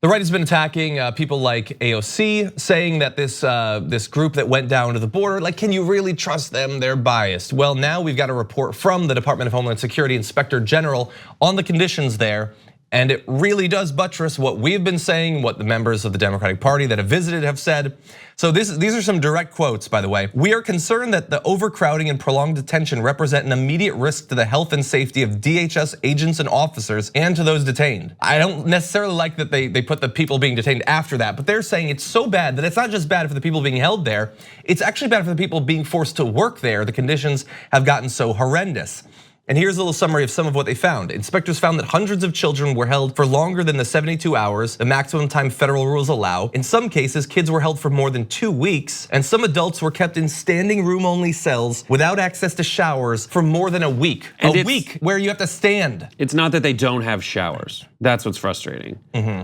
The right has been attacking people like AOC, saying that this group that went down to the border, like, can you really trust them? They're biased. Well, now we've got a report from the Department of Homeland Security Inspector General on the conditions there. And it really does buttress what we've been saying, what the members of the Democratic Party that have visited have said. So these are some direct quotes, by the way. "We are concerned that the overcrowding and prolonged detention represent an immediate risk to the health and safety of DHS agents and officers and to those detained." I don't necessarily like that they put the people being detained after that, but they're saying it's so bad that it's not just bad for the people being held there, it's actually bad for the people being forced to work there. The conditions have gotten so horrendous. And here's a little summary of some of what they found. Inspectors found that hundreds of children were held for longer than the 72 hours, the maximum time federal rules allow. In some cases, kids were held for more than 2 weeks, and some adults were kept in standing room only cells without access to showers for more than a week. A week where you have to stand. It's not that they don't have showers. That's what's frustrating.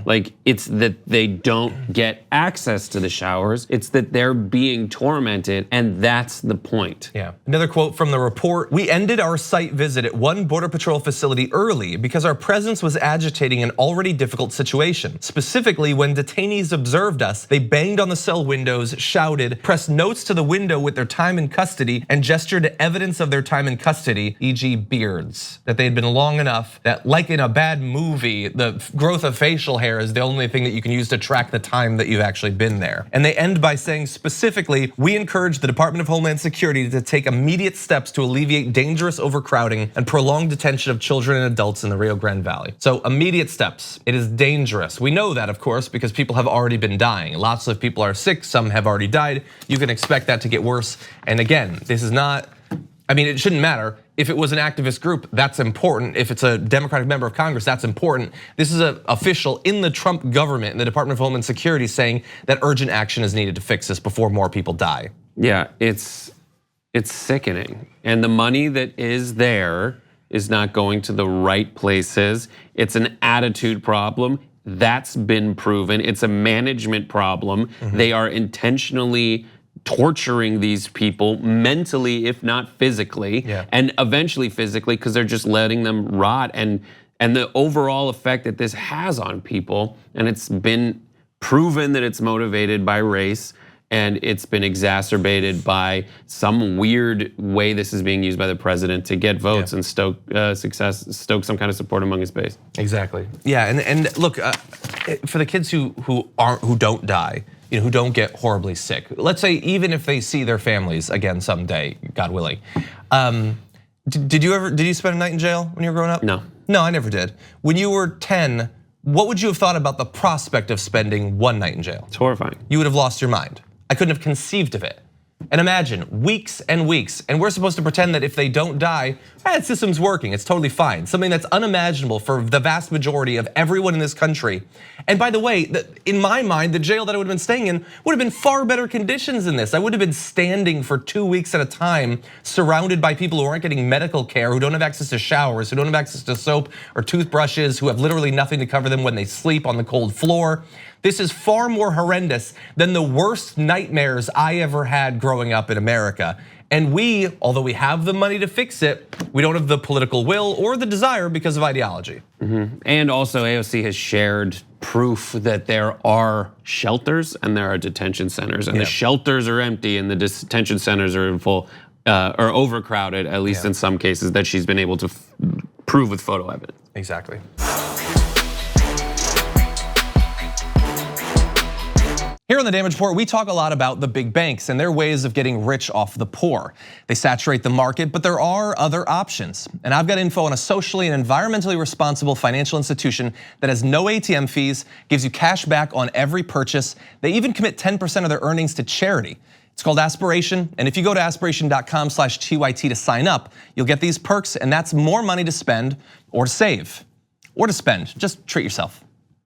Like, it's that they don't get access to the showers. It's that they're being tormented, and that's the point. Yeah. Another quote from the report: "We ended our site visit at one Border Patrol facility early because our presence was agitating an already difficult situation. Specifically, when detainees observed us, they banged on the cell windows, shouted, pressed notes to the window with their time in custody, and gestured evidence of their time in custody, e.g. beards, that they had been long enough that, like in a bad movie, the growth of facial hair is the only thing that you can use to track the time that you've actually been there." And they end by saying specifically, "We encourage the Department of Homeland Security to take immediate steps to alleviate dangerous overcrowding and prolonged detention of children and adults in the Rio Grande Valley." So immediate steps. It is dangerous. We know that, of course, because people have already been dying. Lots of people are sick, some have already died. You can expect that to get worse. And again, this is not, I mean, it shouldn't matter. If it was an activist group, that's important. If it's a Democratic member of Congress, that's important. This is an official in the Trump government, in the Department of Homeland Security, saying that urgent action is needed to fix this before more people die. Yeah, it's sickening. And the money that is there is not going to the right places. It's an attitude problem. That's been proven. It's a management problem. They are intentionally torturing these people mentally, if not physically, and eventually physically, because they're just letting them rot. And the overall effect that this has on people, and it's been proven that it's motivated by race, and it's been exacerbated by some weird way this is being used by the president to get votes and stoke some kind of support among his base. Exactly. Yeah, and look, for the kids who don't die, who don't get horribly sick. Let's say even if they see their families again someday, God willing. Did you spend a night in jail when you were growing up? No. No, I never did. When you were 10, what would you have thought about the prospect of spending one night in jail? It's horrifying. You would have lost your mind. I couldn't have conceived of it. And imagine weeks and weeks, and we're supposed to pretend that if they don't die, the system's working, it's totally fine. Something that's unimaginable for the vast majority of everyone in this country. And by the way, in my mind, the jail that I would have been staying in would have been far better conditions than this. I would have been standing for 2 weeks at a time, surrounded by people who aren't getting medical care, who don't have access to showers, who don't have access to soap or toothbrushes, who have literally nothing to cover them when they sleep on the cold floor. This is far more horrendous than the worst nightmares I ever had growing up in America. And we, although we have the money to fix it, we don't have the political will or the desire because of ideology. And also AOC has shared proof that there are shelters and there are detention centers, and the shelters are empty and the detention centers are in full, or overcrowded, at least in some cases, that she's been able to prove with photo evidence. Exactly. Here on the Damage Report, we talk a lot about the big banks and their ways of getting rich off the poor. They saturate the market, but there are other options. And I've got info on a socially and environmentally responsible financial institution that has no ATM fees, gives you cash back on every purchase. They even commit 10% of their earnings to charity. It's called Aspiration, and if you go to aspiration.com/TYT to sign up, you'll get these perks, and that's more money to spend or to save or to spend. Just treat yourself.